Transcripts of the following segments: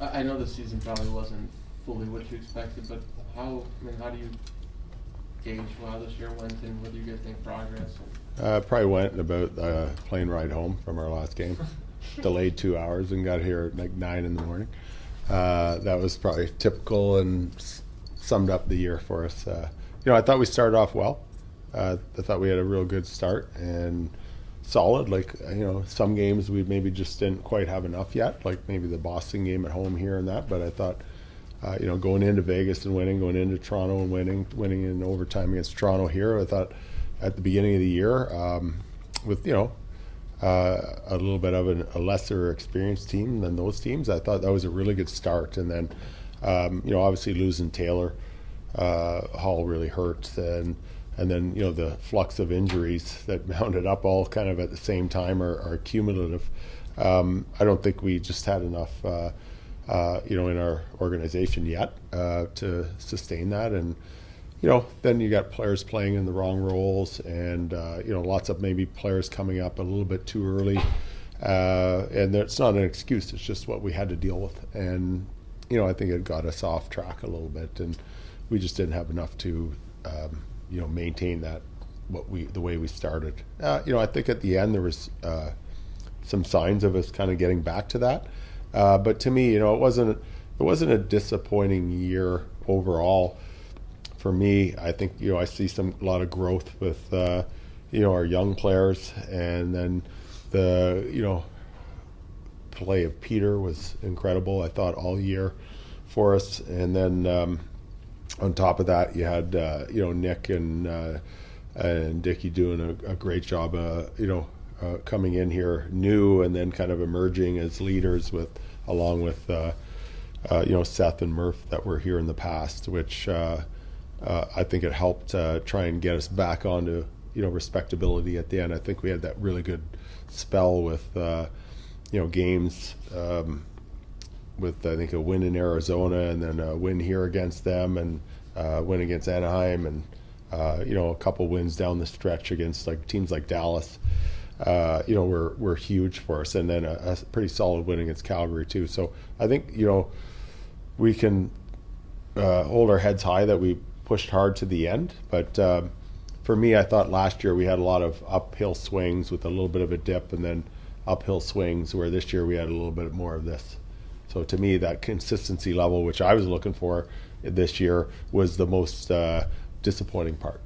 I know the season probably wasn't fully what you expected, but how do you gauge how this year went and whether you guys make progress? Probably went about plane ride home from our last game. Delayed 2 hours and got here at like 9 in the morning. That was probably typical and summed up the year for us. I thought we started off well. I thought we had a real good start and solid. Some games we maybe just didn't quite have enough yet, like maybe the Boston game at home here and that. But I thought, going into Vegas and winning, going into Toronto and winning in overtime against Toronto here, I thought at the beginning of the year, with a little bit of a lesser experienced team than those teams, I thought that was a really good start. And then, obviously losing Taylor Hall really hurt, and then the flux of injuries that mounted up all kind of at the same time are cumulative. I don't think we just had enough, in our organization yet to sustain that. And then you got players playing in the wrong roles, and lots of maybe players coming up a little bit too early. And it's not an excuse; it's just what we had to deal with. And I think it got us off track a little bit, and we just didn't have enough to maintain that the way we started. I think at the end there was some signs of us kind of getting back to that. But to me, it wasn't a disappointing year overall. For me, I think I see a lot of growth with our young players, and then the play of Peter was incredible, I thought, all year for us. And then on top of that, you had Nick and Dickie doing a great job, coming in here new and then kind of emerging as leaders along with Seth and Murph that were here in the past, which I think it helped try and get us back onto respectability at the end. I think we had that really good spell with games with I think a win in Arizona and then a win here against them, and win against Anaheim, and a couple wins down the stretch against teams like Dallas. Were huge for us, and then a pretty solid win against Calgary too. So I think we can hold our heads high that we pushed hard to the end. But for me, I thought last year we had a lot of uphill swings with a little bit of a dip, and then uphill swings, where this year we had a little bit more of this. So to me, that consistency level, which I was looking for this year, was the most disappointing part.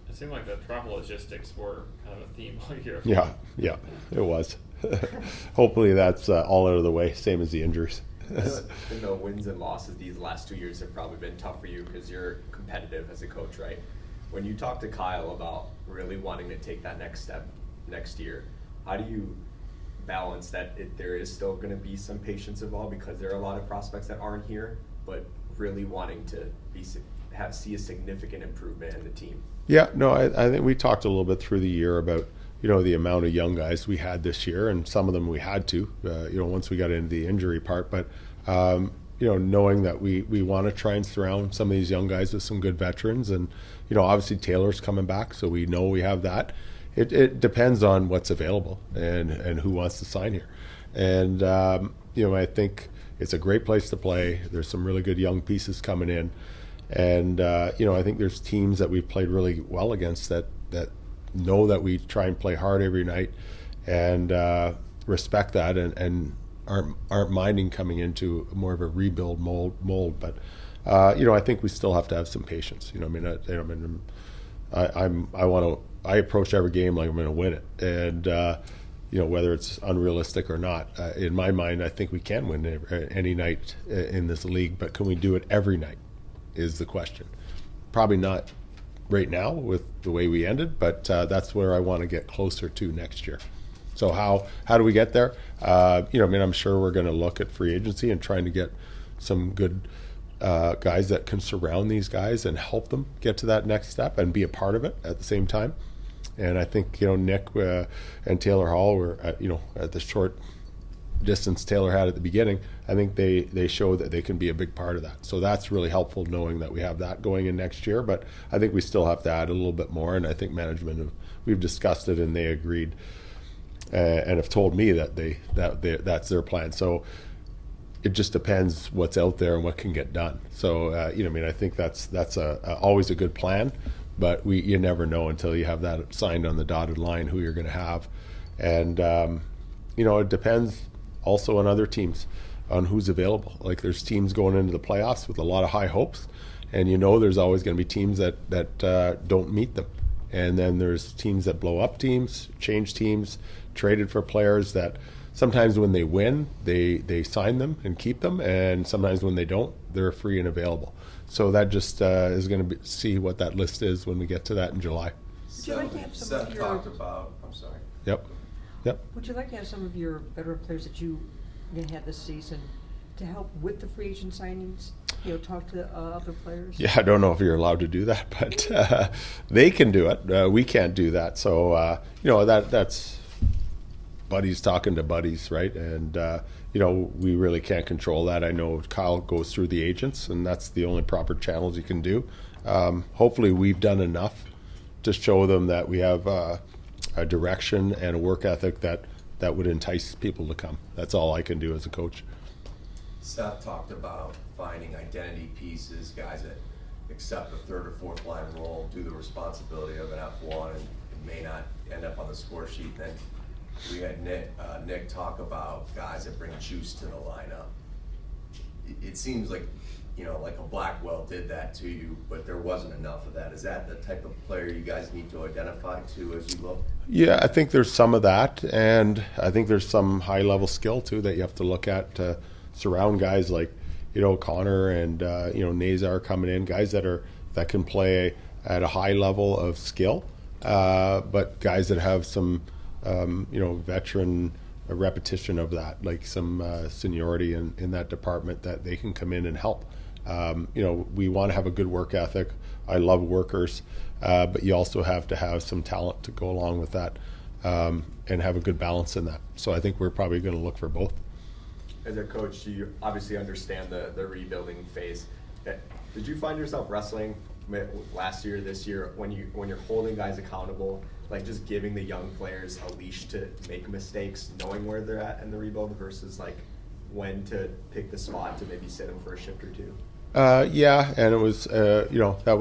It seemed like the travel logistics were kind of a theme all year. Yeah, it was. Hopefully that's all out of the way, same as the injuries. And the wins and losses these last 2 years have probably been tough for you because you're competitive as a coach, right? When you talk to Kyle about really wanting to take that next step next year, how do you balance that there is still going to be some patience involved because there are a lot of prospects that aren't here, but really wanting to see a significant improvement in the team? Yeah, no, I think we talked a little bit through the year about the amount of young guys we had this year, and some of them we had to once we got into the injury part. But knowing that we want to try and surround some of these young guys with some good veterans, and obviously Taylor's coming back, so we know we have that. It depends on what's available and who wants to sign here. And I think it's a great place to play. There's some really good young pieces coming in. And, I think there's teams that we've played really well against that know that we try and play hard every night and respect that and aren't minding coming into more of a rebuild mold. But, I think we still have to have some patience. I approach every game like I'm going to win it. And, whether it's unrealistic or not, in my mind, I think we can win any night in this league, but can we do it every night is the question. Probably not right now with the way we ended, but that's where I want to get closer to next year. So how do we get there? I'm sure we're going to look at free agency and trying to get some good guys that can surround these guys and help them get to that next step and be a part of it at the same time. And I think Nick and Taylor Hall were at the short distance Taylor had at the beginning. I think they showed that they can be a big part of that. So that's really helpful, knowing that we have that going in next year. But I think we still have to add a little bit more. And I think management we've discussed it and they agreed and have told me that that's their plan. So it just depends what's out there and what can get done. So I think that's always a good plan, but you never know until you have that signed on the dotted line who you're going to have, and it depends also on other teams on who's available. Like there's teams going into the playoffs with a lot of high hopes, and there's always going to be teams that don't meet them, and then there's teams that blow up teams, change teams, traded for players that. Sometimes when they win, they sign them and keep them, and sometimes when they don't, they're free and available. So that just is going to see what that list is when we get to that in July. Would you like to have some of your? talked about. I'm sorry. Yep. Would you like to have some of your veteran players that you had this season to help with the free agent signings? Talk to other players. Yeah, I don't know if you're allowed to do that, but they can do it. We can't do that. So that's. Buddies talking to buddies, right? And we really can't control that. I know Kyle goes through the agents, and that's the only proper channels you can do. Hopefully we've done enough to show them that we have a direction and a work ethic that would entice people to come. That's all I can do as a coach. Seth talked about finding identity pieces, guys that accept the third or fourth line role, do the responsibility of an F1, and may not end up on the score sheet. Then we had Nick talk about guys that bring juice to the lineup. It seems like, like a Blackwell did that to you, but there wasn't enough of that. Is that the type of player you guys need to identify to as you look? Yeah, I think there's some of that, and I think there's some high-level skill too that you have to look at to surround guys like, Connor and Nazar coming in, guys that can play at a high level of skill, but guys that have some veteran repetition of that, like some seniority in that department that they can come in and help. We want to have a good work ethic. I love workers, but you also have to have some talent to go along with that, and have a good balance in that. So I think we're probably going to look for both. As a coach, you obviously understand the rebuilding phase. Did you find yourself wrestling last year, this year, when you're holding guys accountable, like just giving the young players a leash to make mistakes, knowing where they're at in the rebuild versus like when to pick the spot to maybe sit them for a shift or two? Yeah, and it was that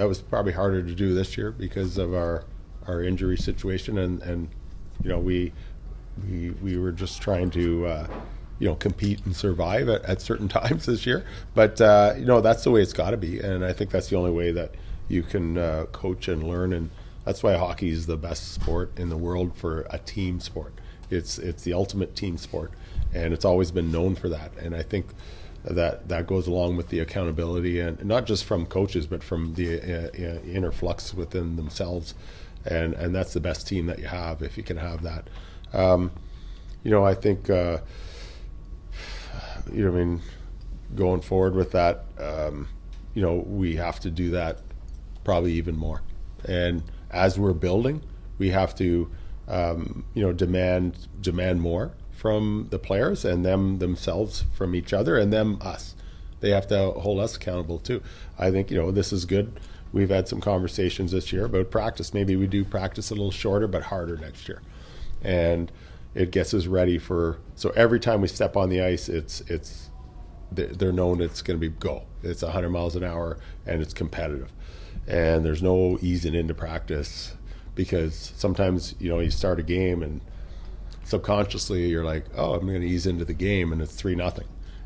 was probably harder to do this year because of our injury situation, and we were just trying to compete and survive at certain times this year. But that's the way it's got to be, and I think that's the only way that you can coach and learn, and that's why hockey is the best sport in the world for a team sport. It's the ultimate team sport, and it's always been known for that. And I think that goes along with the accountability, and not just from coaches, but from the inner flux within themselves. And that's the best team that you have if you can have that. I think going forward with that, we have to do that probably even more. And as we're building, we have to demand more from the players and them themselves from each other, and them us. They have to hold us accountable too. I think this is good. We've had some conversations this year about practice. Maybe we do practice a little shorter but harder next year, and it gets us ready for. So every time we step on the ice, they're known it's going to be go. It's 100 miles an hour and it's competitive, and there's no easing into practice, because sometimes you start a game and subconsciously you're like, oh, I'm going to ease into the game, and it's 3-0.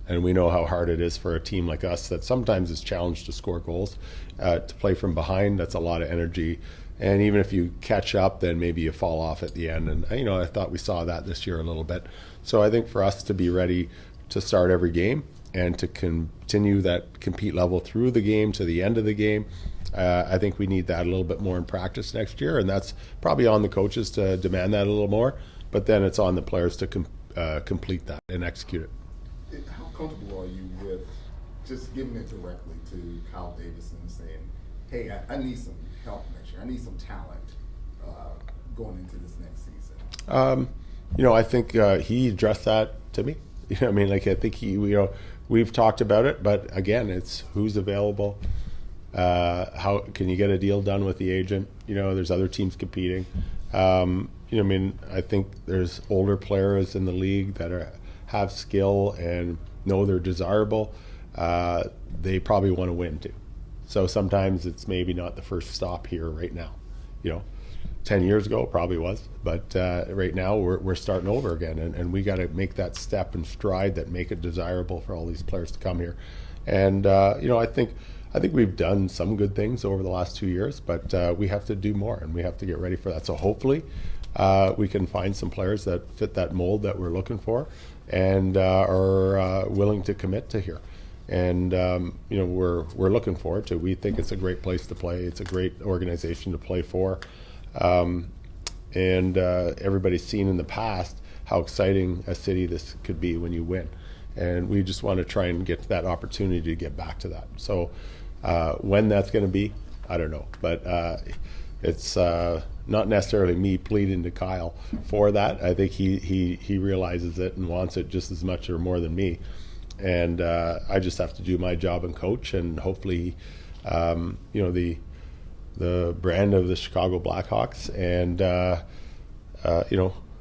And we know how hard it is for a team like us that sometimes is challenged to score goals, to play from behind. That's a lot of energy. And even if you catch up, then maybe you fall off at the end. And, I thought we saw that this year a little bit. So I think for us to be ready to start every game and to continue that compete level through the game to the end of the game, I think we need that a little bit more in practice next year. And that's probably on the coaches to demand that a little more. But then it's on the players to complete that and execute it. How comfortable are you with just giving it directly to Kyle Davidson and saying, hey, I need some help next year. I need some talent going into this next season? I think he addressed that to me. I think we've talked about it, but again, it's who's available. How can you get a deal done with the agent? There's other teams competing. I think there's older players in the league that have skill and know they're desirable, they probably want to win too. So sometimes it's maybe not the first stop here right now. 10 years ago it probably was, but right now we're starting over again, and we got to make that step and stride that make it desirable for all these players to come here. And I think we've done some good things over the last 2 years, but we have to do more, and we have to get ready for that. So hopefully we can find some players that fit that mold that we're looking for and are willing to commit to here. And we're looking forward to it. We think it's a great place to play. It's a great organization to play for. And everybody's seen in the past how exciting a city this could be when you win. And we just want to try and get that opportunity to get back to that. So when that's going to be, I don't know. But it's not necessarily me pleading to Kyle for that. I think he realizes it and wants it just as much or more than me. And I just have to do my job and coach, and hopefully, the brand of the Chicago Blackhawks, and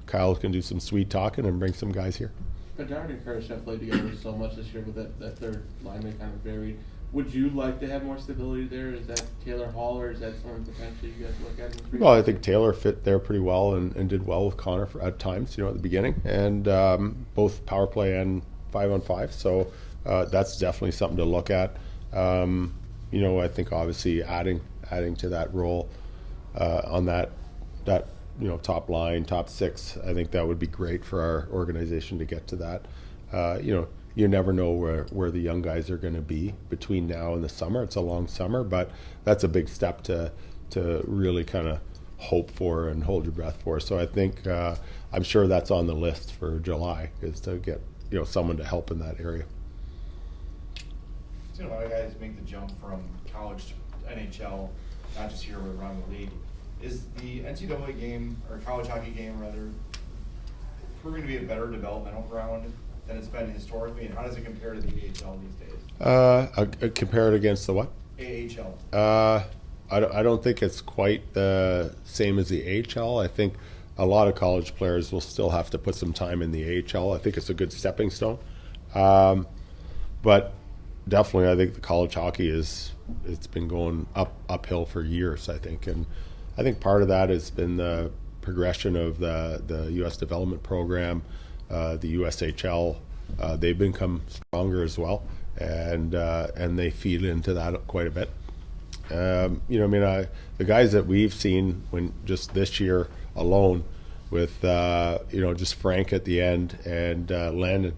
Kyle can do some sweet talking and bring some guys here. Bedard and Curtis have played together so much this year, with that third line they kind of varied. Would you like to have more stability there? Is that Taylor Hall, or is that someone potentially you guys look at in the Well, I think Taylor fit there pretty well and did well with Connor at times, at the beginning, and both power play and 5-on-5. So that's definitely something to look at. I think obviously adding to that role on that top line, top six, I think that would be great for our organization to get to that. You never know where the young guys are going to be between now and the summer. It's a long summer, but that's a big step to really kind of hope for and hold your breath for. So I think I'm sure that's on the list for July, is to get someone to help in that area. A lot of guys make the jump from college to NHL, not just here but around the league. Is the NCAA game, or college hockey game rather, proving to be a better developmental ground than it's been historically, and how does it compare to the AHL these days? Compare it against the what? AHL. I don't think it's quite the same as the AHL. I think a lot of college players will still have to put some time in the AHL. I think it's a good stepping stone. But definitely, I think the college hockey it's been going uphill for years, I think. And I think part of that has been the progression of the U.S. development program, the USHL. They've become stronger as well, and they feed into that quite a bit. The guys that we've seen when just this year alone, with just Frank at the end and Landon,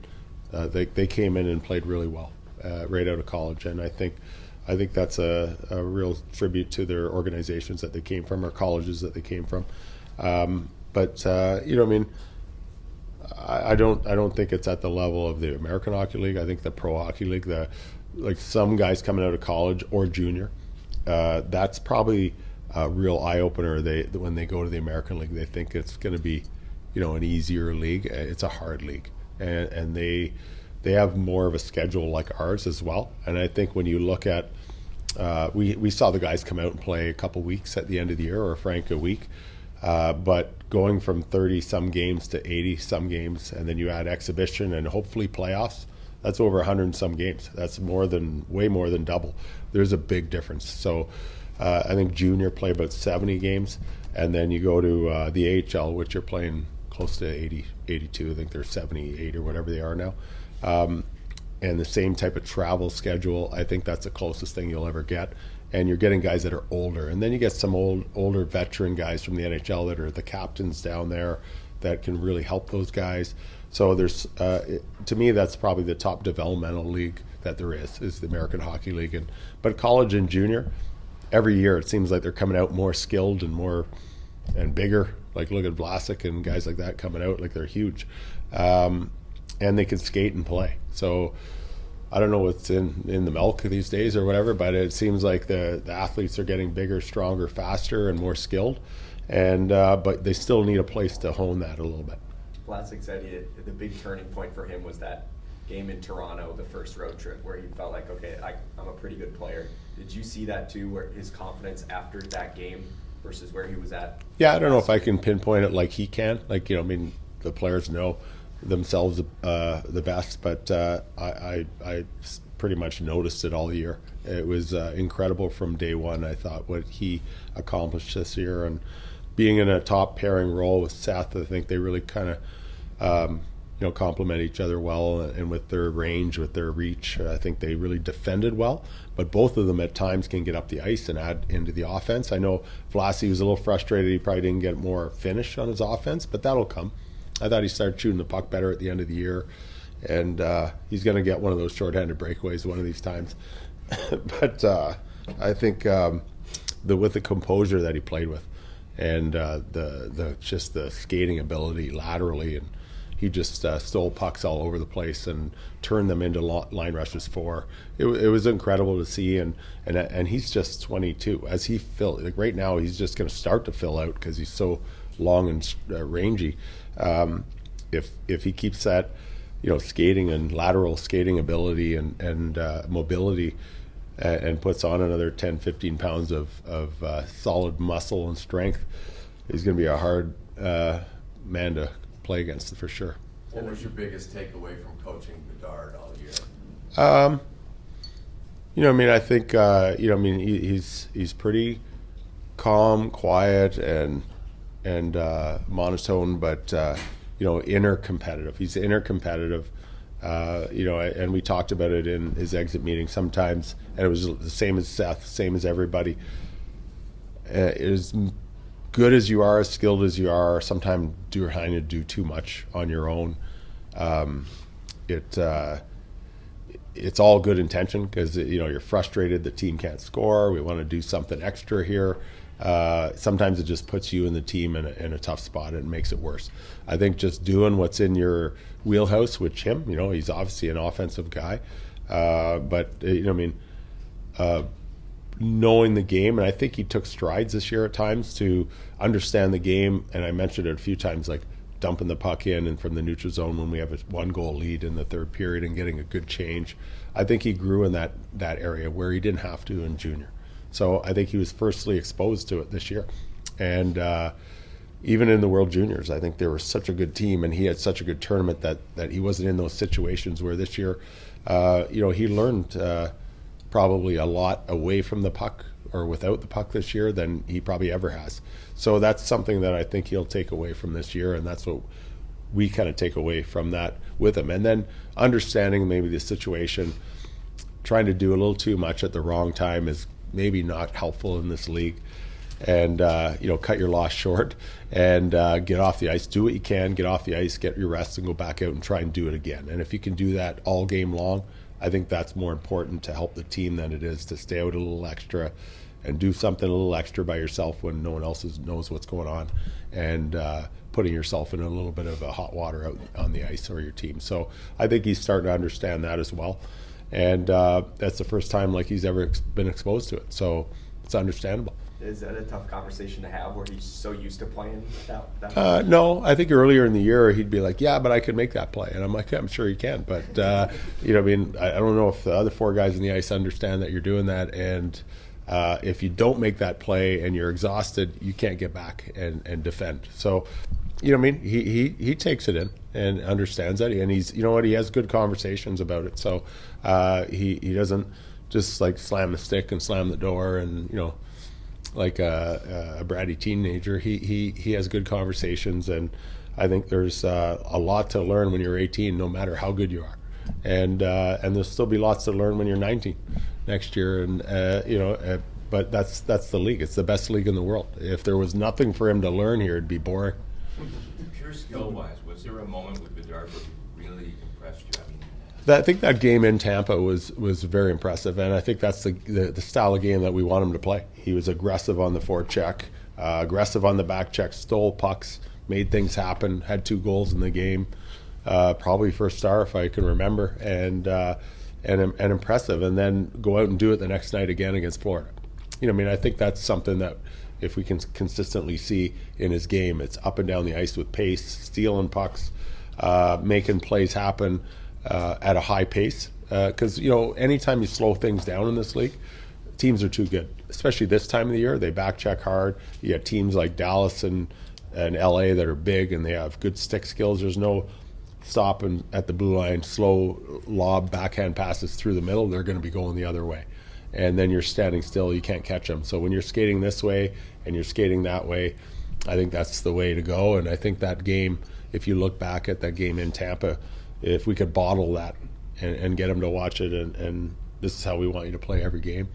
they came in and played really well right out of college, and I think that's a real tribute to their organizations that they came from, or colleges that they came from. I don't think it's at the level of the American Hockey League. I think the Pro Hockey League, like some guys coming out of college or junior, that's probably a real eye opener. When they go to the American League, they think it's going to be, an easier league. It's a hard league, and they have more of a schedule like ours as well. And I think when you look at, we saw the guys come out and play a couple weeks at the end of the year, or Frank a week, but going from 30-some games to 80-some games, and then you add exhibition and hopefully playoffs, that's over 100-some games. That's way more than double. There's a big difference. So I think junior play about 70 games, and then you go to the AHL, which you're playing close to 80, 82. I think they're 78 or whatever they are now. And the same type of travel schedule. I think that's the closest thing you'll ever get. And you're getting guys that are older. And then you get some older veteran guys from the NHL that are the captains down there that can really help those guys. So there's, to me, that's probably the top developmental league that there is the American Hockey League. But college and junior, every year it seems like they're coming out more skilled and bigger. Like look at Vlasic and guys like that coming out like they're huge. And they can skate and play. So I don't know what's in the milk these days or whatever, but it seems like the athletes are getting bigger, stronger, faster, and more skilled. And but they still need a place to hone that a little bit. Vlasic said the big turning point for him was that game in Toronto, the first road trip, where he felt like, okay, I'm a pretty good player. Did you see that too, where his confidence after that game versus where he was at? Yeah, I don't know if I can pinpoint it like he can. The players know themselves the best, but I pretty much noticed it all year. It was incredible from day one. I thought what he accomplished this year, and being in a top pairing role with Seth, I think they really kind of complement each other well, and with their range, with their reach, I think they really defended well. But both of them at times can get up the ice and add into the offense. I know Vlassi was a little frustrated; he probably didn't get more finish on his offense, but that'll come. I thought he started shooting the puck better at the end of the year, and he's going to get one of those shorthanded breakaways one of these times. But I think with the composure that he played with, and the just the skating ability laterally, and he just stole pucks all over the place and turned them into line rushes for. It was incredible to see, and he's just 22. As he right now, he's just going to start to fill out because he's so long and rangy. If he keeps that, skating and lateral skating ability and mobility, and puts on another 10, 15 pounds of solid muscle and strength, he's going to be a hard man to play against for sure. What was your biggest takeaway from coaching Bedard all year? I think he's pretty calm, quiet, and monotone, but inner competitive. He's inner competitive. And we talked about it in his exit meeting sometimes, and it was the same as Seth, same as everybody. As good as you are, as skilled as you are, sometimes you're trying to do too much on your own. It's all good intention because you're frustrated the team can't score. We want to do something extra here. Sometimes it just puts you and the team in a tough spot and makes it worse. I think just doing what's in your wheelhouse, which he's obviously an offensive guy, but knowing the game, and I think he took strides this year at times to understand the game. And I mentioned it a few times, like dumping the puck in and from the neutral zone when we have a 1-goal lead in the third period and getting a good change. I think he grew in that area where he didn't have to in junior. So I think he was firstly exposed to it this year. And even in the World Juniors, I think they were such a good team, and he had such a good tournament that he wasn't in those situations where this year, he learned probably a lot away from the puck or without the puck this year than he probably ever has. So that's something that I think he'll take away from this year, and that's what we kind of take away from that with him. And then understanding maybe the situation, trying to do a little too much at the wrong time is maybe not helpful in this league. And cut your loss short and get off the ice. Do what you can, get off the ice, get your rest, and go back out and try and do it again. And if you can do that all game long, I think that's more important to help the team than it is to stay out a little extra and do something a little extra by yourself when no one else knows what's going on, and putting yourself in a little bit of a hot water out on the ice or your team. So I think he's starting to understand that as well. And that's the first time he's ever been exposed to it. So it's understandable. Is that a tough conversation to have where he's so used to playing that? No, I think earlier in the year he'd be like, yeah, but I could make that play. And I'm like, I'm sure you can. But, I don't know if the other 4 guys on the ice understand that you're doing that. And if you don't make that play and you're exhausted, you can't get back and defend. So, he takes it in and understands that. And he's, he has good conversations about it. So he doesn't just slam the stick and slam the door and, like a bratty teenager. He has good conversations, and I think there's a lot to learn when you're 18, no matter how good you are, and there'll still be lots to learn when you're 19 next year. And but that's the league. It's the best league in the world. If there was nothing for him to learn here, it'd be boring. Pure skill-wise, was there a moment with Bedard where he really impressed you? I think that game in Tampa was very impressive, and I think that's the style of game that we want him to play. He was aggressive on the forecheck, aggressive on the back check, stole pucks, made things happen, had 2 goals in the game, probably first star if I can remember, and impressive. And then go out and do it the next night again against Florida. I think that's something that if we can consistently see in his game, it's up and down the ice with pace, stealing pucks, making plays happen. At a high pace, because anytime you slow things down in this league, teams are too good. Especially this time of the year, they back check hard. You got teams like Dallas and LA that are big and they have good stick skills. There's no stop and at the blue line, slow lob backhand passes through the middle, they're going to be going the other way. And then you're standing still, you can't catch them. So when you're skating this way and you're skating that way, I think that's the way to go. And I think that game, if you look back at that game in Tampa, if we could bottle that and get them to watch it, and this is how we want you to play every game.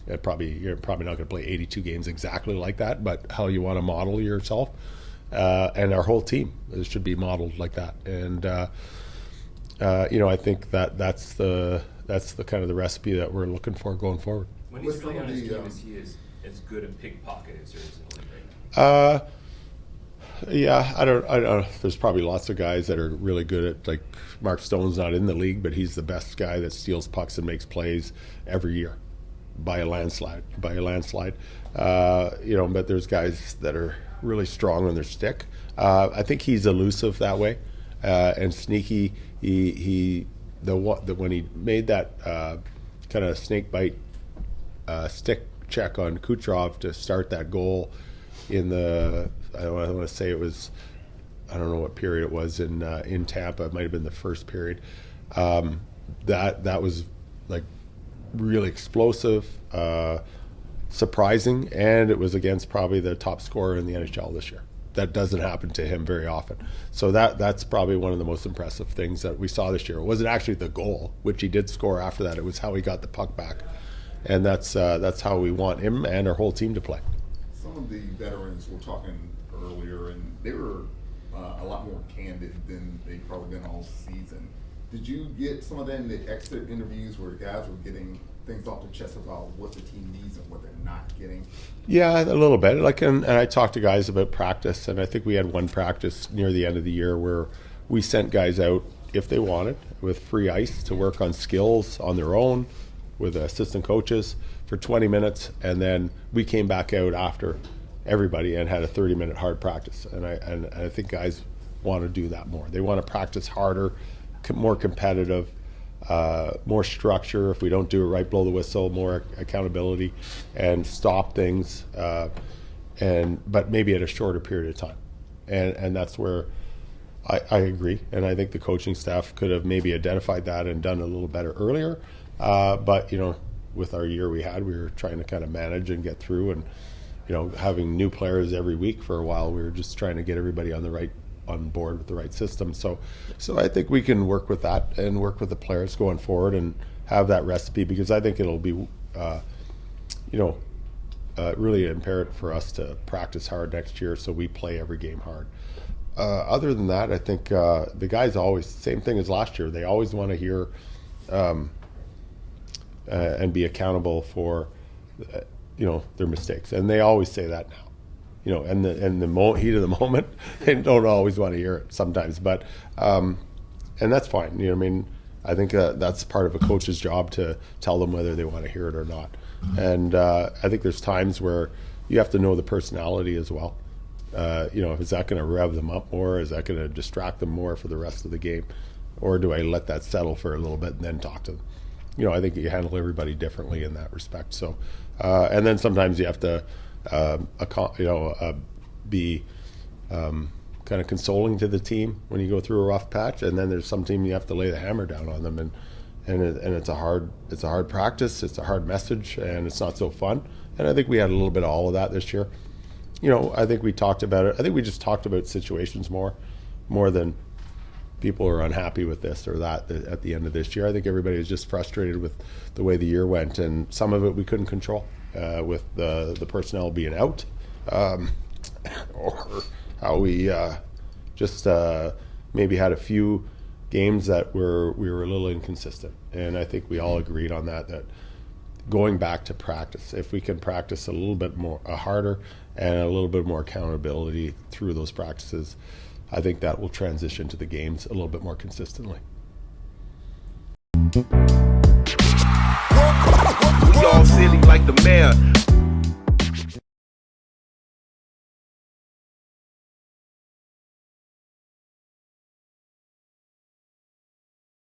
You're probably not going to play 82 games exactly like that, but how you want to model yourself. And our whole team should be modeled like that. And I think that's the kind of the recipe that we're looking for going forward. When he's With really some on of his the, game, is he as good a pickpocket as there is in the league right now? Yeah, I don't know. There's probably lots of guys that are really good at, like Mark Stone's not in the league, but he's the best guy that steals pucks and makes plays every year by a landslide. But there's guys that are really strong on their stick. I think he's elusive that way and sneaky. When he made that kind of snake bite stick check on Kucherov to start that goal in the, I want to say it was, I don't know what period it was in Tampa. It might have been the first period. That was like really explosive, surprising, and it was against probably the top scorer in the NHL this year. That doesn't happen to him very often. So that's probably one of the most impressive things that we saw this year. It wasn't actually the goal, which he did score after that. It was how he got the puck back. And that's how we want him and our whole team to play. Some of the veterans were talking earlier, and they were a lot more candid than they've probably been all season. Did you get some of that in the exit interviews where guys were getting things off their chest about what the team needs and what they're not getting? Yeah, a little bit. And I talked to guys about practice, and I think we had one practice near the end of the year where we sent guys out, if they wanted, with free ice to work on skills on their own with assistant coaches for 20 minutes, and then we came back out after everybody and had a 30-minute hard practice. And I think guys want to do that more. They want to practice harder, more competitive, more structure. If we don't do it right, blow the whistle, more accountability, and stop things, but maybe at a shorter period of time. And that's where I agree. And I think the coaching staff could have maybe identified that and done a little better earlier. But with our year we were trying to kind of manage and get through, and having new players every week for a while, we were just trying to get everybody on board with the right system. So I think we can work with that and work with the players going forward and have that recipe, because I think it'll be really imperative for us to practice hard next year so we play every game hard. Other than that, I think the guys always, same thing as last year, they always want to hear and be accountable for their mistakes, and they always say that now. And the heat of the moment, they don't always want to hear it sometimes, but and that's fine. I think that's part of a coach's job to tell them whether they want to hear it or not. And I think there's times where you have to know the personality as well. Is that going to rev them up more? Is that going to distract them more for the rest of the game? Or do I let that settle for a little bit and then talk to them? I think you handle everybody differently in that respect. So, and then sometimes you have to be kind of consoling to the team when you go through a rough patch, and then there's some team you have to lay the hammer down on them, and it's a hard practice, it's a hard message, and it's not so fun. And I think we had a little bit of all of that this year. I think we talked about it. I think we just talked about situations more than people are unhappy with this or that at the end of this year. I think everybody was just frustrated with the way the year went, and some of it we couldn't control. With the personnel being out, or how we just maybe had a few games that we were a little inconsistent. And I think we all agreed on that going back to practice, if we can practice a little bit more harder and a little bit more accountability through those practices, I think that will transition to the games a little bit more consistently. We all silly like the mayor.